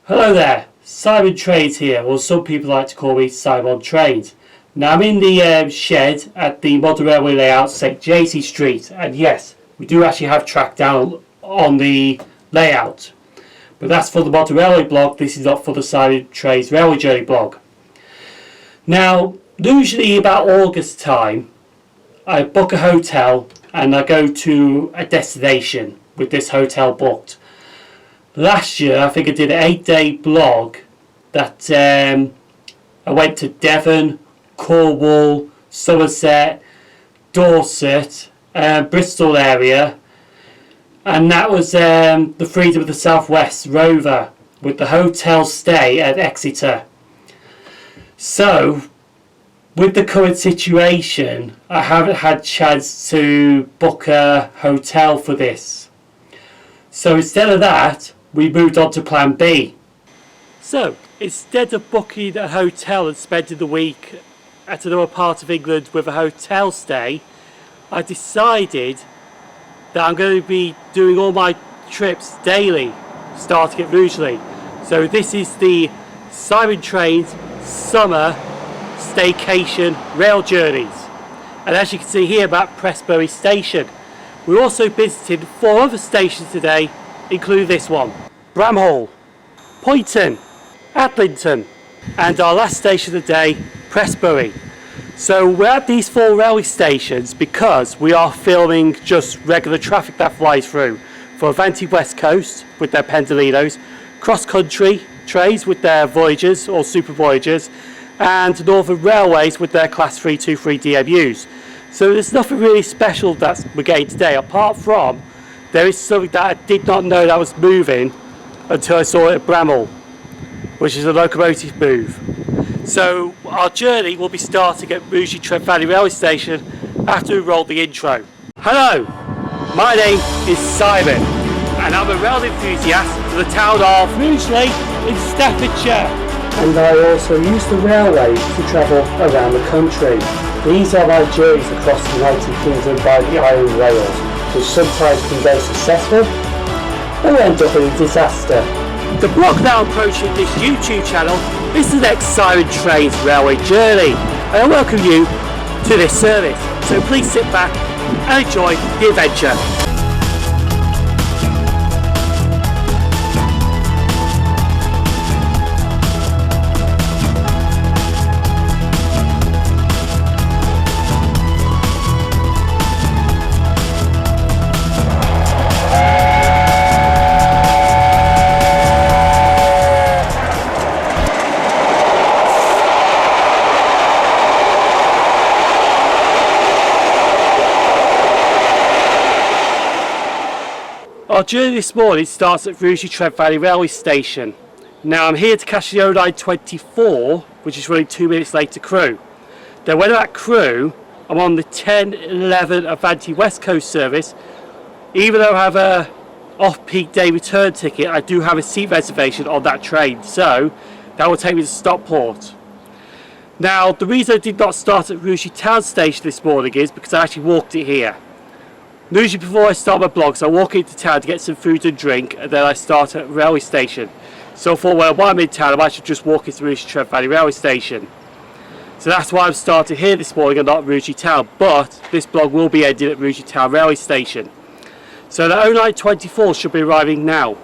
Hello there, Simon Trains here, or some people like to call me Simon Trains. Now I'm in the shed at the modern railway layout, St J.C. Street, and yes, we do actually have track down on the layout. But that's for the modern railway blog, this is not for the Simon Trains railway journey blog. Now, usually about August time, I book a hotel and I go to a destination with this hotel booked. Last year, I think I did an 8-day blog that I went to Devon, Cornwall, Somerset, Dorset, Bristol area, and that was the Freedom of the Southwest Rover with the hotel stay at Exeter. So, with the current situation, I haven't had a chance to book a hotel for this. So instead of that, we moved on to plan B. So, instead of booking a hotel and spending the week at another part of England with a hotel stay, I decided that I'm going to be doing all my trips daily, starting at Rugeley. So this is the Simon Trains Summer Staycation rail journeys. And as you can see here about Prestbury Station, we also visited 4 other stations today, including this one, Bramhall, Poynton, Adlington, and our last station of the day, Prestbury. So we're at these 4 railway stations because we are filming just regular traffic that flies through for Avanti West Coast with their Pendolinos, CrossCountry Trains with their Voyagers or Super Voyagers, and Northern Railways with their Class 323 DMUs. So there's nothing really special that we're getting today, apart from there is something that I did not know that was moving until I saw it at Bramhall, which is a locomotive move. So our journey will be starting at Rugeley Valley Railway Station after we roll the intro. Hello, my name is Simon and I'm a rail enthusiast for the town of Rugeley in Staffordshire. And I also use the railway to travel around the country. These are my journeys across the United Kingdom by the iron rails, which sometimes can go successful or end up in a disaster. The blog now approaching this YouTube channel is the next Simon Trains railway journey, and I welcome you to this service. So please sit back and enjoy the adventure. Our journey this morning starts at Rugeley Valley Railway Station. Now I'm here to catch the 0924, which is running 2 minutes late to Crewe. Then when I'm at Crewe, I'm on the 10:11 Avanti West Coast service. Even though I have a off-peak day return ticket, I do have a seat reservation on that train, so that will take me to Stockport. Now the reason I did not start at Rugeley Town Station this morning is because I actually walked it here. Usually before I start my vlogs, I walk into town to get some food and drink, and then I start at a railway station. So for while I'm in town, I'm actually just walking through Rugeley Valley Railway Station. So that's why I'm starting here this morning and not at Rugeley Town, but this vlog will be ending at Rugeley Town Railway Station. So the 0924 should be arriving now.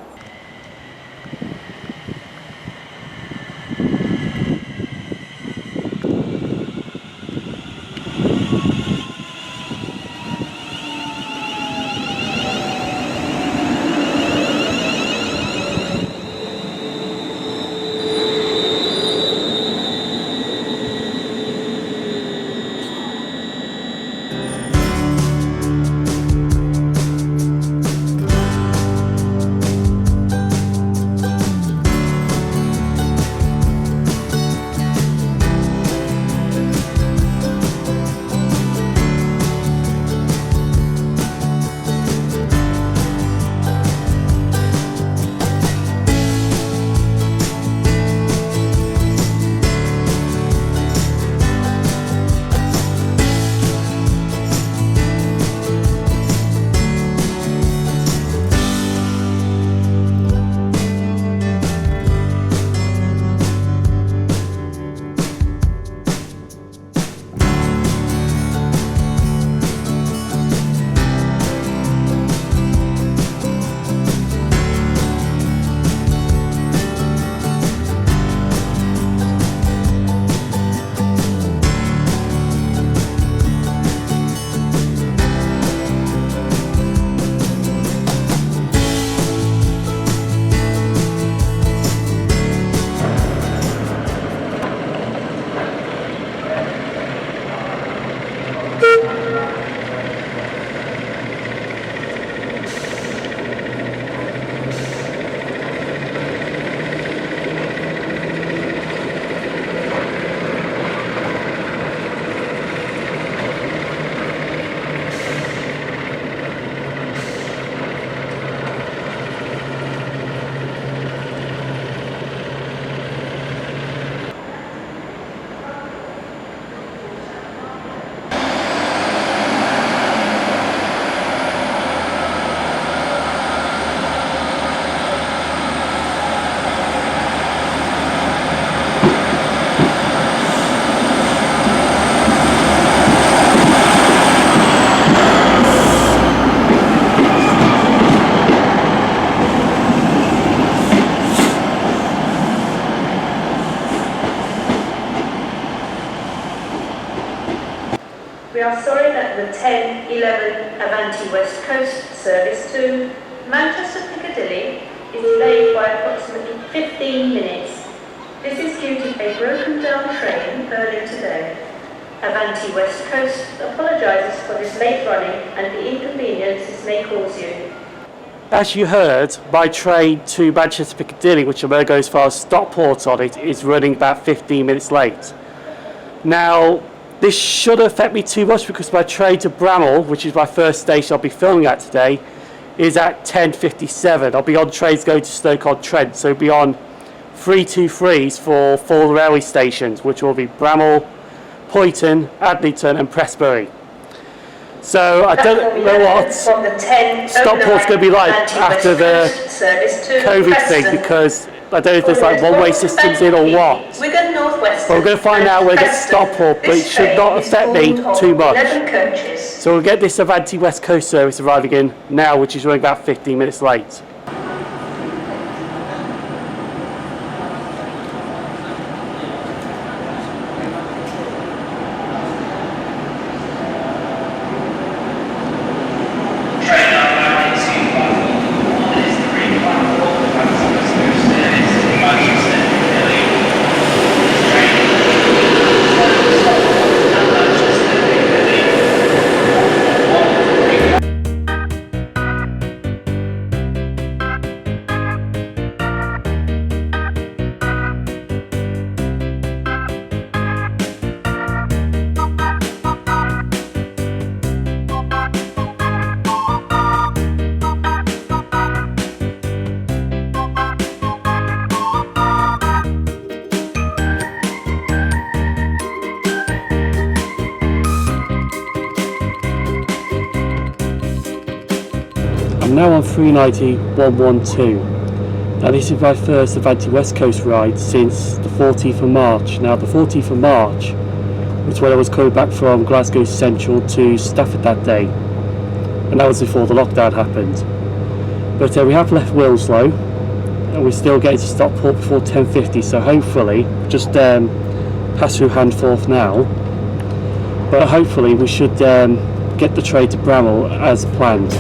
10:11 Avanti West Coast service to Manchester Piccadilly is delayed by approximately 15 minutes. This is due to a broken down train earlier today. Avanti West Coast apologises for this late running and the inconvenience this may cause you. As you heard, my train to Manchester Piccadilly, which I'm going to go as far as Stockport on it, is running about 15 minutes late. Now, this shouldn't affect me too much because my train to Bramhall, which is my first station I'll be filming at today, is at 10:57. I'll be on trains going to Stoke-on-Trent, so I'll be on 323s for 4 railway stations, which will be Bramhall, Poynton, Adlington and Prestbury. So I don't know what Stockport's going to be like after the COVID thing, because I don't know if there's like one-way systems in or what. But we're going to find out when we get to Stockport, but it should not affect me too much. So we'll get this Avanti West Coast service arriving in now, which is running about 15 minutes late. I'm now on 390-112. Now this is my first Avanti West Coast ride since the 14th of March. Now the 14th of March was when I was coming back from Glasgow Central to Stafford that day, and that was before the lockdown happened. But we have left Wilslow and we're still getting to Stockport before 10:50, so hopefully, just pass through Handforth now, but hopefully we should get the train to Bramhall as planned.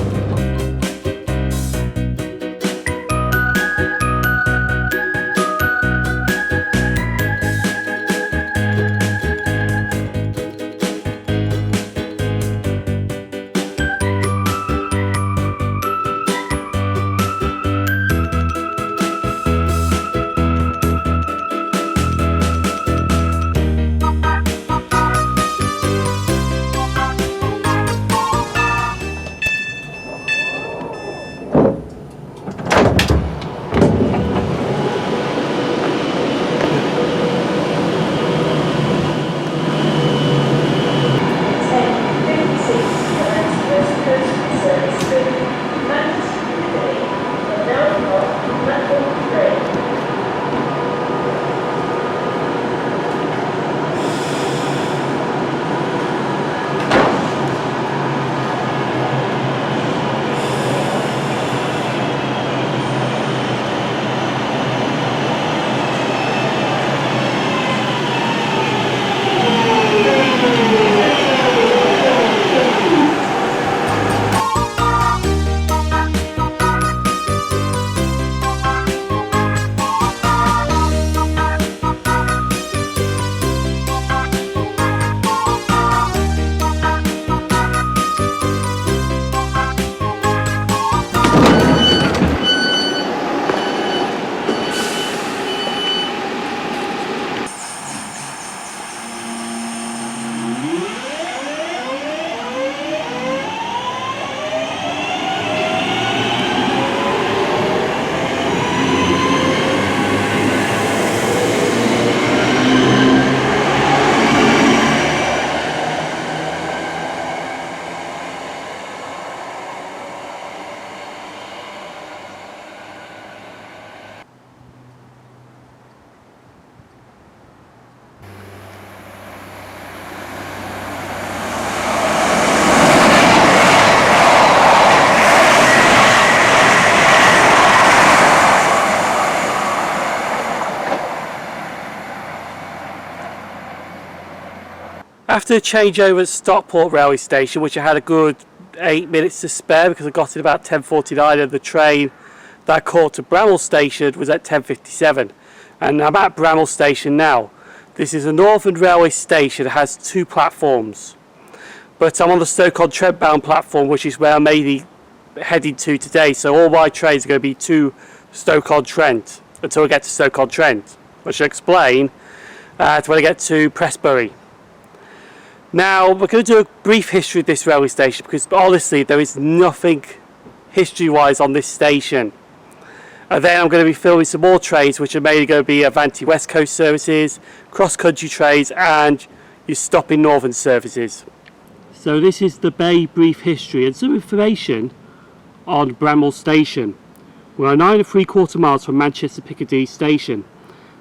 after the changeover at Stockport railway station, which I had a good 8 minutes to spare because I got it about 10:49 and the train that I caught to Bramhall station was at 10:57, and I'm at Bramhall station now. This is a Northern Railway station. It has 2 platforms, but I'm on the Stoke-on-Trent bound platform, which is where I'm mainly heading to today. So all my trains are going to be to Stoke-on-Trent until I get to Stoke-on-Trent, which I'll explain when I get to Prestbury. Now we're going to do a brief history of this railway station because honestly there is nothing history wise on this station. And then I'm going to be filming some more trains, which are mainly going to be Avanti West Coast services, CrossCountry Trains and your stopping Northern services. So this is the Bay brief history and some information on Bramhall station. We're 9 3/4 miles from Manchester Piccadilly station.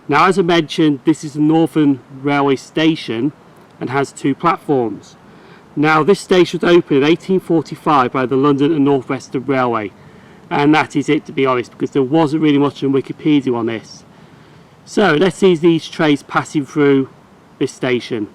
Now, as I mentioned, this is a Northern Railway station and has 2 platforms. Now, this station was opened in 1845 by the London and Northwestern Railway, and that is it, to be honest, because there wasn't really much on Wikipedia on this. So let's see these trains passing through this station.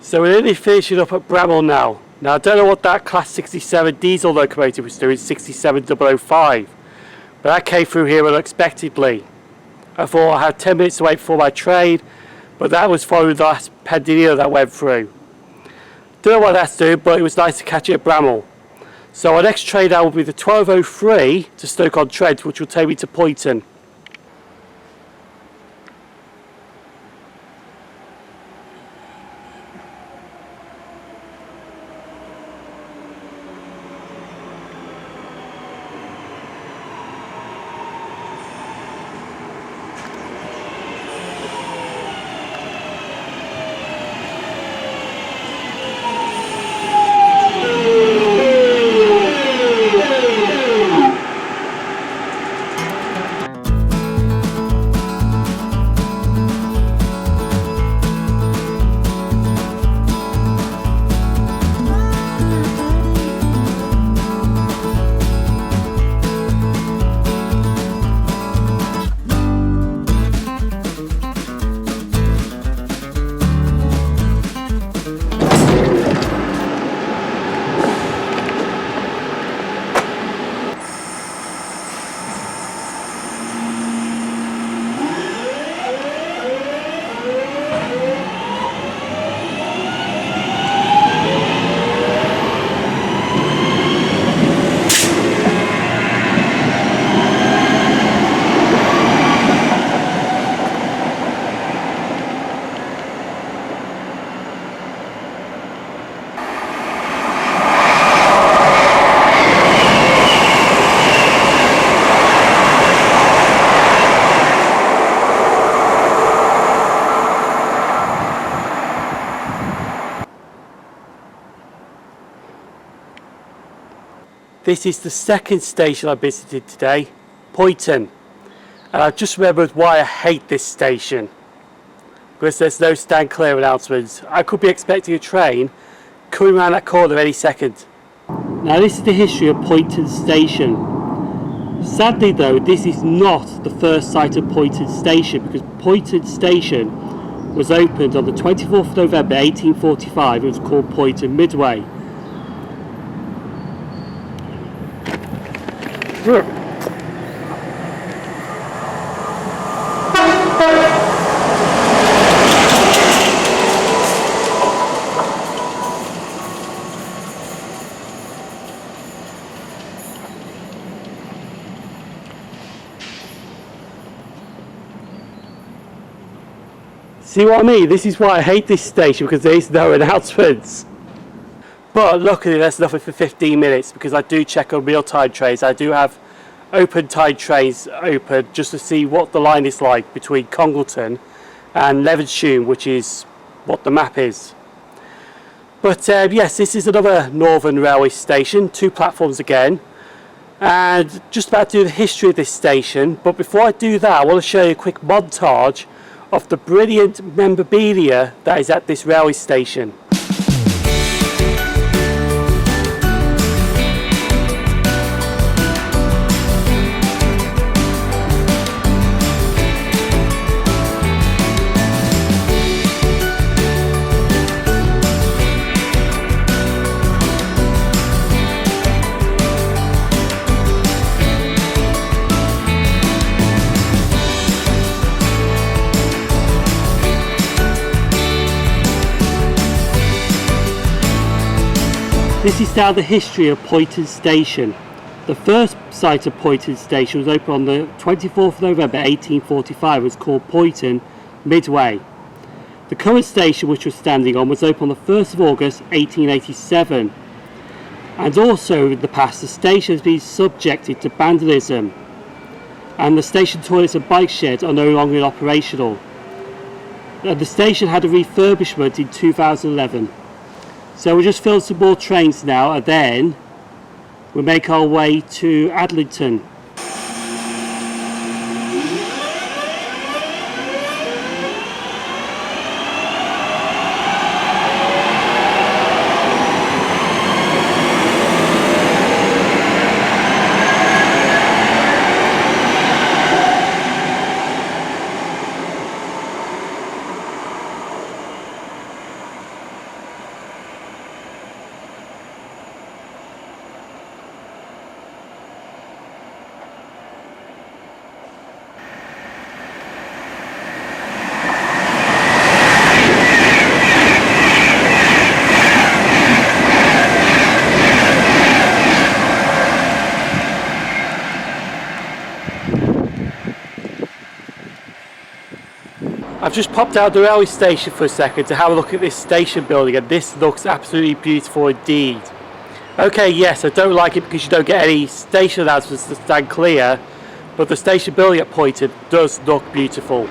So we're nearly finishing up at Bramhall now. Now I don't know what that Class 67 diesel locomotive was doing, 67005, but that came through here unexpectedly. I thought I had 10 minutes to wait for my train, but that was following the last Pendolino that went through. Don't know what that's doing, but it was nice to catch it at Bramhall. So our next train now will be the 12:03 to Stoke-on-Trent, which will take me to Poynton. This is the second station I visited today, Poynton. And I've just remembered why I hate this station. Because there's no stand clear announcements. I could be expecting a train coming around that corner any second. Now this is the history of Poynton Station. Sadly though, this is not the first site of Poynton Station, because Poynton Station was opened on the 24th of November 1845. It was called Poynton Midway. See what I mean? This is why I hate this station, because there is no announcements. But luckily there's nothing for 15 minutes, because I do check on real-time trains. I do have open tide trains open just to see what the line is like between Congleton and Levenshulme, which is what the map is. But yes, this is another Northern Railway station, 2 platforms again, and just about to do the history of this station. But before I do that, I want to show you a quick montage of the brilliant memorabilia that is at this railway station. This is now the history of Poynton Station. The first site of Poynton Station was opened on the 24th of November 1845. It was called Poynton Midway. The current station which we're standing on was opened on the 1st of August 1887. And also in the past, the station has been subjected to vandalism, and the station toilets and bike sheds are no longer operational. The station had a refurbishment in 2011. So we'll just fill some more trains now, and then we'll make our way to Adlington. I've just popped out of the railway station for a second to have a look at this station building, and this looks absolutely beautiful indeed. Okay, yes, I don't like it because you don't get any station announcements to stand clear, but the station building at Poynton does look beautiful.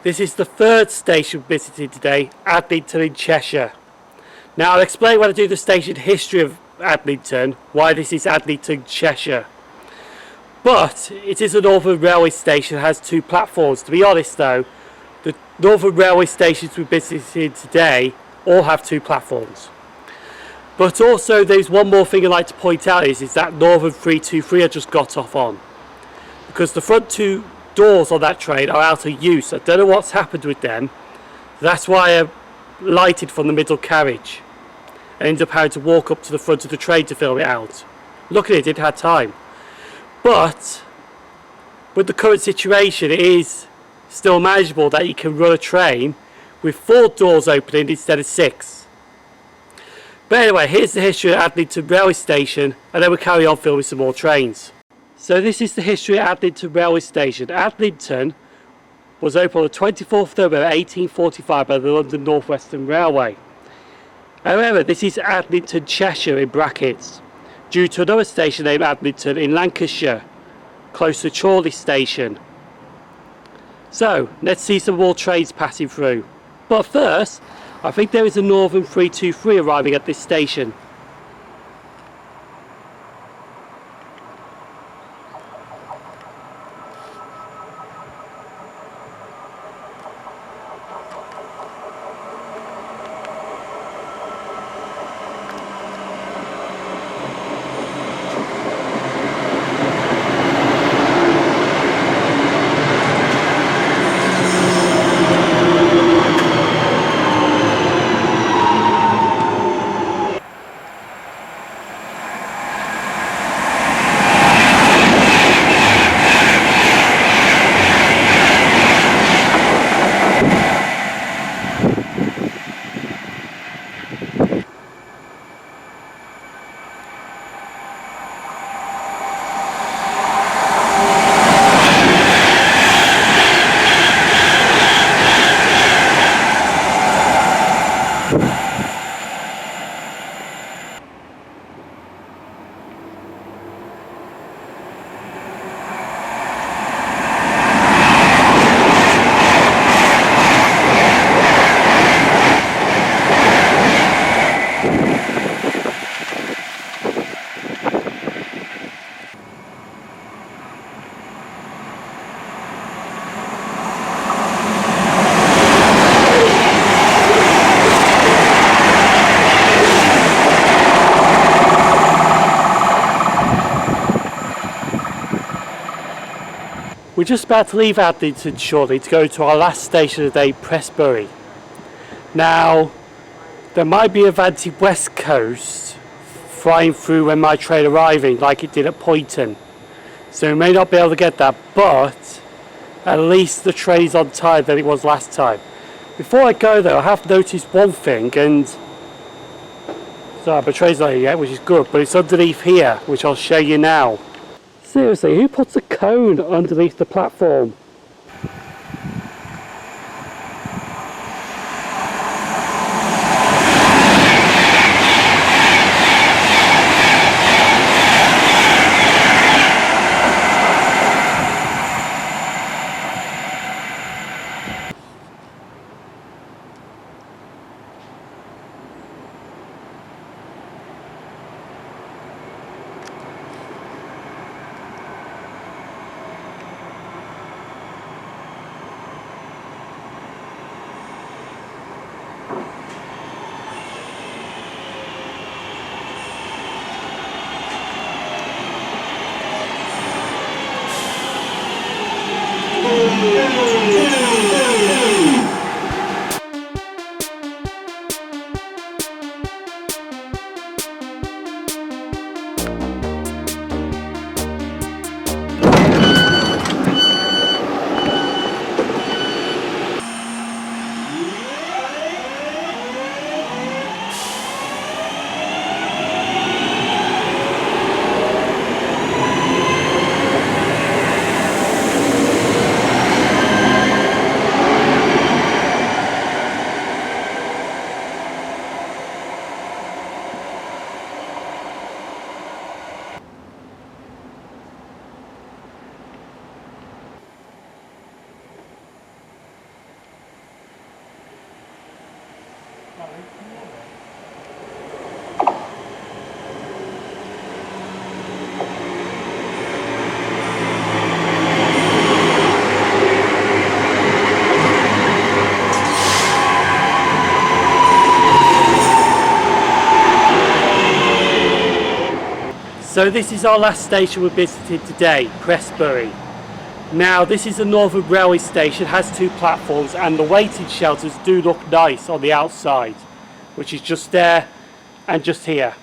This is the third station visited today, Adlington in Cheshire. Now I'll explain when I do the station history of Adlington why this is Adlington, Cheshire. But it is a Northern Railway station that has two platforms. To be honest though, the Northern Railway stations we visited today all have two platforms. But also there's one more thing I'd like to point out is that Northern 323 I just got off on. Because the front two doors on that train are out of use. I don't know what's happened with them. That's why I lighted from the middle carriage. I ended up having to walk up to the front of the train to film it out. Luckily I didn't have time. But with the current situation it is still manageable that you can run a train with 4 doors opening instead of 6. But anyway, here's the history of Adlington Railway Station and then we'll carry on filming some more trains. So this is the history of Adlington Railway Station. Adlington was opened on the 24th of November 1845 by the London Northwestern Railway. However, this is Adlington, Cheshire in brackets, due to another station named Adlington in Lancashire, close to Chorley Station. So, let's see some more trains passing through. But first, I think there is a Northern 323 arriving at this station. We're just about to leave Adlington shortly to go to our last station of the day, Prestbury. Now, there might be Avanti West Coast flying through when my train arriving, like it did at Poynton. So we may not be able to get that, but at least the train's on time than it was last time. Before I go though, I have noticed one thing, and sorry, my train's not here yet, which is good, but it's underneath here, which I'll show you now. Seriously, who puts a cone underneath the platform? So this is our last station we visited today, Prestbury. Now this is a Northern Railway station, has 2 platforms, and the waiting shelters do look nice on the outside, which is just there and just here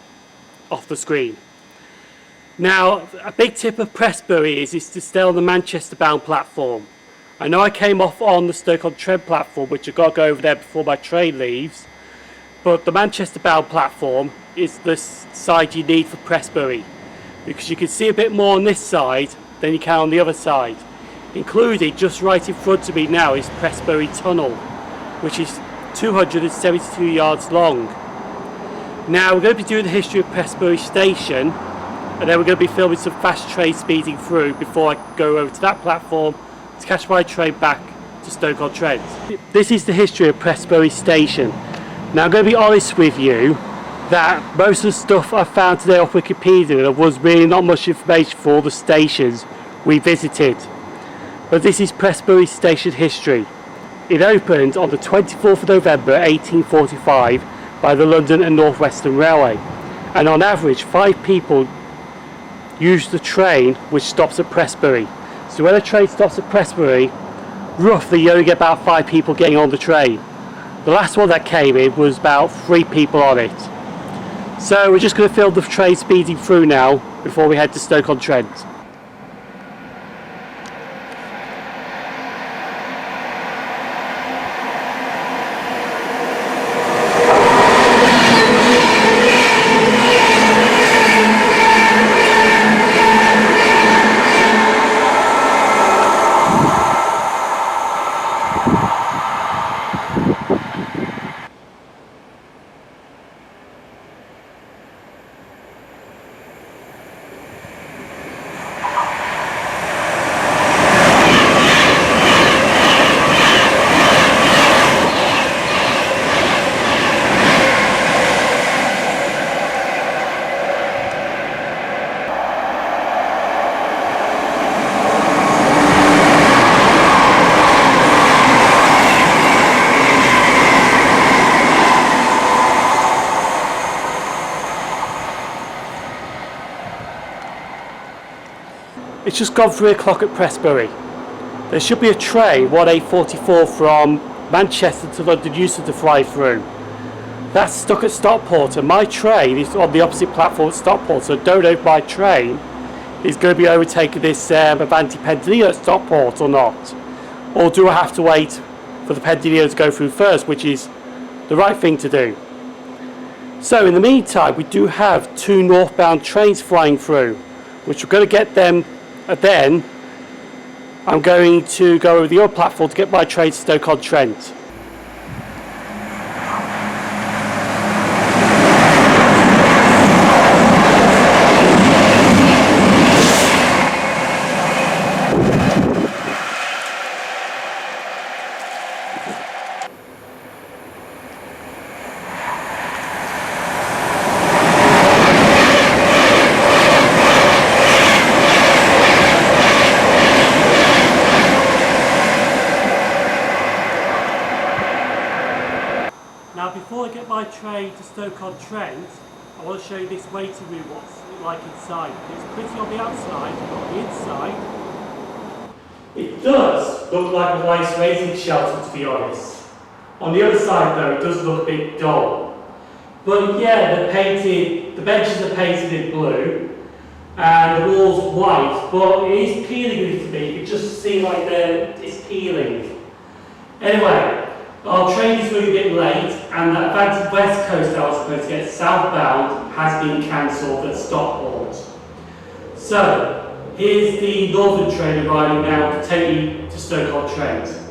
off the screen. Now a big tip of Prestbury is to stay on the Manchester bound platform. I know I came off on the Stoke-on-Trent platform, which I've got to go over there before my train leaves, but the Manchester bound platform is the side you need for Prestbury, because you can see a bit more on this side than you can on the other side. Included just right in front of me now is Prestbury Tunnel, which is 272 yards long. Now we're going to be doing the history of Prestbury Station, and then we're going to be filming some fast train speeding through before I go over to that platform to catch my train back to Stoke-on-Trent. This is the history of Prestbury Station. Now I'm going to be honest with you that most of the stuff I found today off Wikipedia there was really not much information for all the stations we visited. But this is Prestbury Station history. It opened on the 24th of November 1845 by the London and Northwestern Railway, and on average 5 people use the train which stops at Prestbury. So when a train stops at Prestbury, roughly you only get about 5 people getting on the train. The last one that came in was about 3 people on it. So we're just going to film the train speeding through now before we head to Stoke-on-Trent. It's just gone 3 o'clock at Prestbury. There should be a train, 1A44 from Manchester to London Euston to fly through. That's stuck at Stockport, and my train is on the opposite platform at Stockport, so I don't know if my train is going to be overtaking this Avanti Pendolino at Stockport or not. Or do I have to wait for the Pendolino to go through first, which is the right thing to do. So in the meantime, we do have 2 northbound trains flying through, which we're going to get them. And then I'm going to go over the other platform to get my train to Stoke-on-Trent. Now before I get my train to Stoke-on-Trent, I want to show you this waiting room, what's it like inside. It's pretty on the outside, but on the inside it does look like a nice waiting shelter, to be honest. On the other side though, it does look a bit dull. But yeah, the benches are painted in blue and the walls white, but it is peeling a little bit. You can just see like it's peeling. Anyway, our train is running a bit late, and the Avanti West Coast that I was supposed to get southbound has been cancelled at Stockport. So, here's the northern train arriving now to take you to Stoke-on-Trent.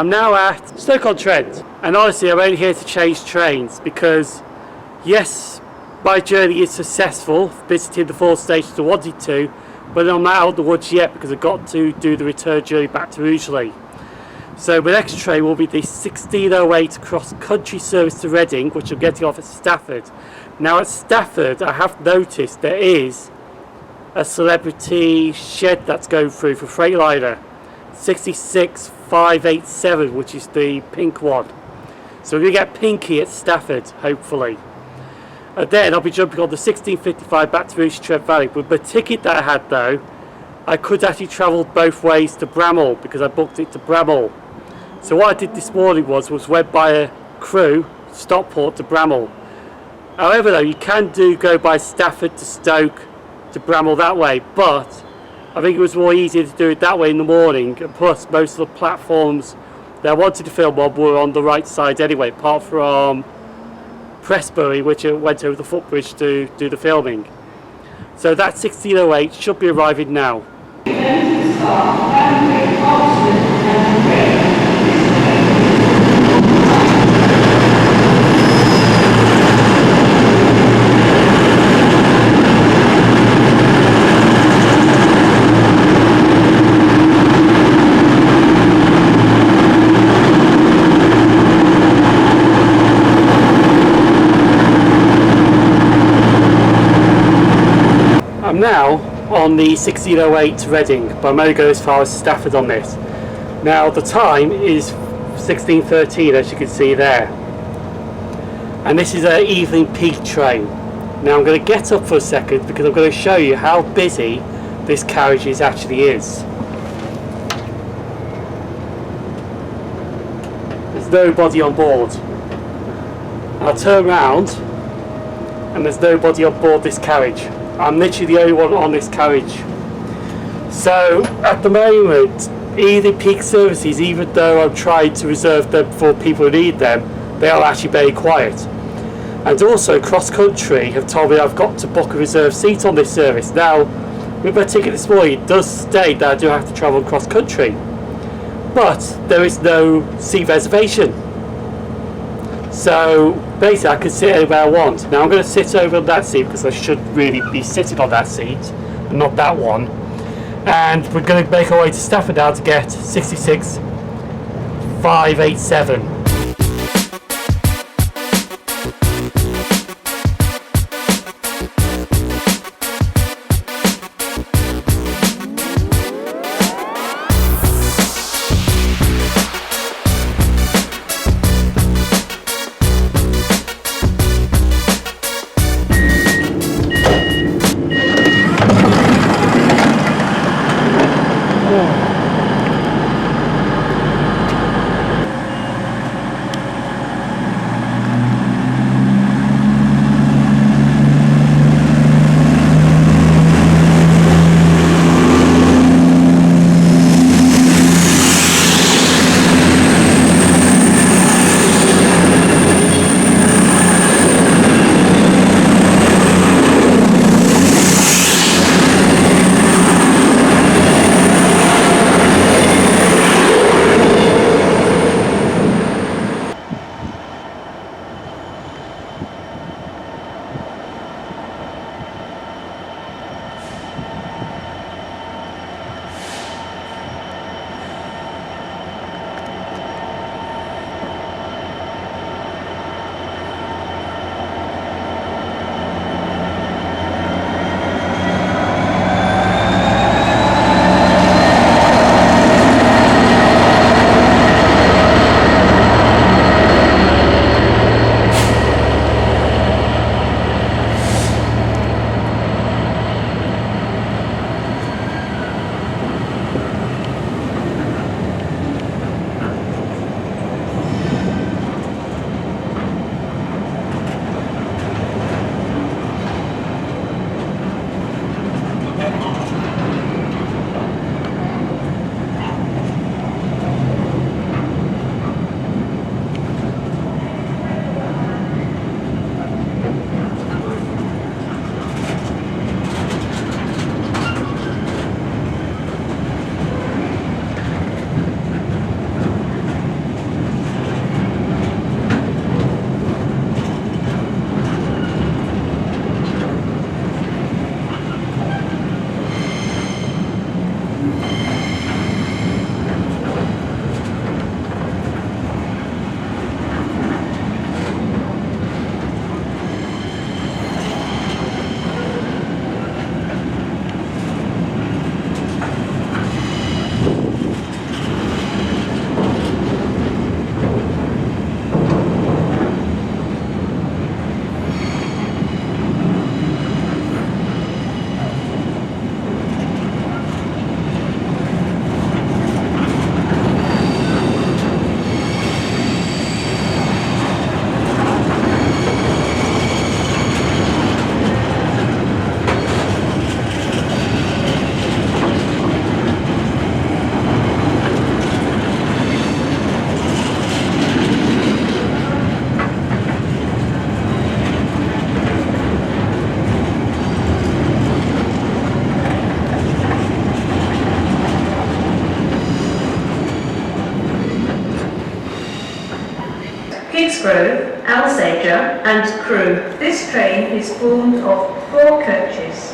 I'm now at Stoke-on-Trent, and honestly I'm only here to change trains because yes, my journey is successful, visiting the 4 stations I wanted to, but I'm not out of the woods yet because I've got to do the return journey back to Rugeley. So my next train will be the 1608 cross-country service to Reading, which I'm getting off at Stafford. Now at Stafford I have noticed there is a celebrity shed that's going through for Freightliner 66587, which is the pink one. So we're going to get pinky at Stafford, hopefully. And then I'll be jumping on the 1655 back to Rugeley Trent Valley. With the ticket that I had though, I could actually travel both ways to Bramhall because I booked it to Bramhall. So what I did this morning was went by a Crewe, Stockport to Bramhall. However though, you can go by Stafford to Stoke to Bramhall that way, but I think it was more easier to do it that way in the morning, and plus most of the platforms that I wanted to film on were on the right side anyway, apart from Prestbury, which I went over the footbridge to do the filming. So that 1608 should be arriving now. I'm now on the 1608 to Reading, but I'm only going as far as Stafford on this. Now the time is 16:13, as you can see there, and this is an evening peak train. Now I'm going to get up for a second because I'm going to show you how busy this carriage actually is. There's nobody on board. I'll turn around and there's nobody on board this carriage. I'm literally the only one on this carriage. So at the moment, evening peak services, even though I'm trying to reserve them for people who need them, they are actually very quiet. And also CrossCountry have told me I've got to book a reserved seat on this service. Now with my ticket this morning it does state that I do have to travel cross-country, but there is no seat reservation. So basically I can sit anywhere I want. Now I'm going to sit over on that seat because I should really be sitting on that seat and not that one. And we're going to make our way to Stafford now to get 66587. Kingsgrove, Alsager and Crewe. This train is formed of 4 coaches.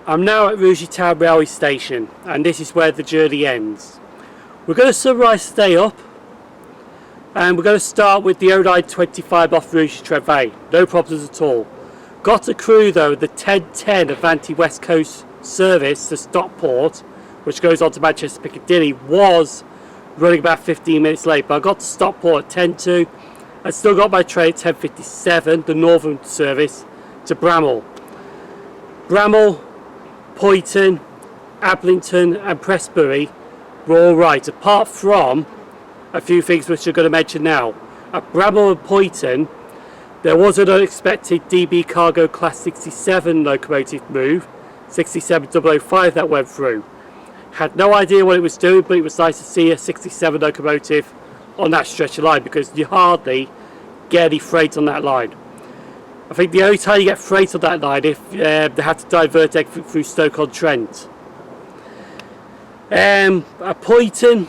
I'm now at Rugeley Town Railway Station, and this is where the journey ends. We're going to sunrise stay up, and we're going to start with the 0925 off Rugeley Valley. No problems at all. Got to Crewe though, the 1010 Avanti West Coast service to Stockport, which goes on to Manchester Piccadilly, was running about 15 minutes late, but I got to Stockport at 10:02. I still got my train at 10:57, the Northern service to Bramhall. Bramhall, Poynton, Adlington and Prestbury were alright, apart from a few things which I'm going to mention now. At Bramhall and Poynton, there was an unexpected DB Cargo Class 67 locomotive move, 67005, that went through. Had no idea what it was doing, but it was nice to see a 67 locomotive on that stretch of line, because you hardly get any freight on that line. I think the only time you get freight on that line if they have to divert everything through Stoke-on-Trent. At Poynton,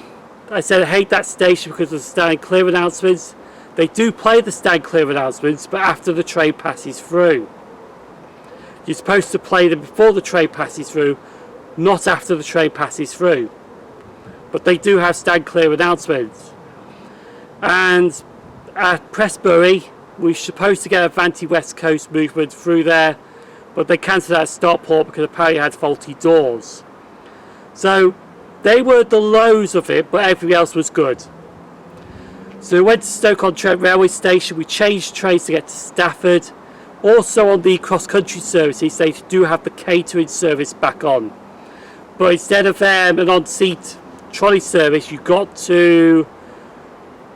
I said I hate that station because of the stand clear announcements. They do play the stand clear announcements, but after the train passes through. You're supposed to play them before the train passes through, not after the train passes through. But they do have stand clear announcements. And at Prestbury, we're supposed to get Avanti West Coast movement through there, but they cancelled that at Stockport because apparently it had faulty doors. So they were the lows of it, but everything else was good. So we went to Stoke-on-Trent railway station. We changed trains to get to Stafford. Also on the cross-country services, they do have the catering service back on, but instead of an on-seat trolley service, you got to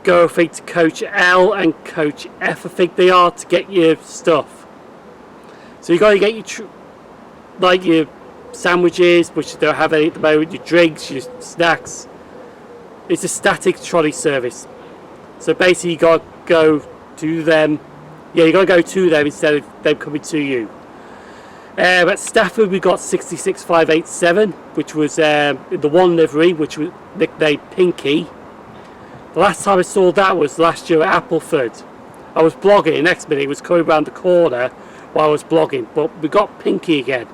go, I think, to coach L and coach F, I think they are, to get your stuff. So you got to get your sandwiches, which you don't have any at the moment, your drinks, your snacks. It's a static trolley service. So basically you got to go to them. Yeah, you got to go to them instead of them coming to you. At Stafford we got 66587, which was in the one livery, which was nicknamed Pinky. The last time I saw that was last year at Appleford. I was blogging, the next minute it was coming around the corner while I was blogging, but we got Pinky again,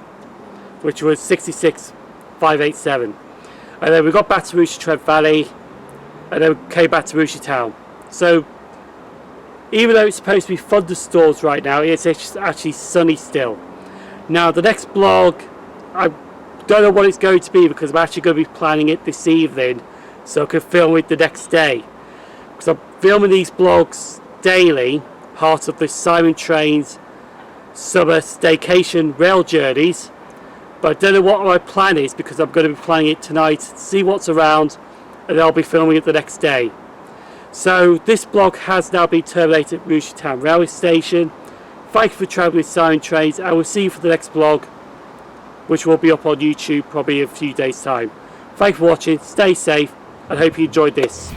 which was 66587. And then we got back to Rugeley Valley, and then came back to Rugeley town. So even though it's supposed to be thunderstorms right now, it's actually sunny still. Now the next vlog, I don't know what it's going to be because I'm actually going to be planning it this evening so I can film it the next day. Because I'm filming these vlogs daily, part of the Simon Trains summer staycation rail journeys, but I don't know what my plan is because I'm going to be planning it tonight, see what's around, and I'll be filming it the next day. So this vlog has now been terminated at Rugeley Town Railway Station. Thank you for travelling with Simon Trains. I will see you for the next vlog, which will be up on YouTube probably in a few days time. Thank you for watching, stay safe, and hope you enjoyed this.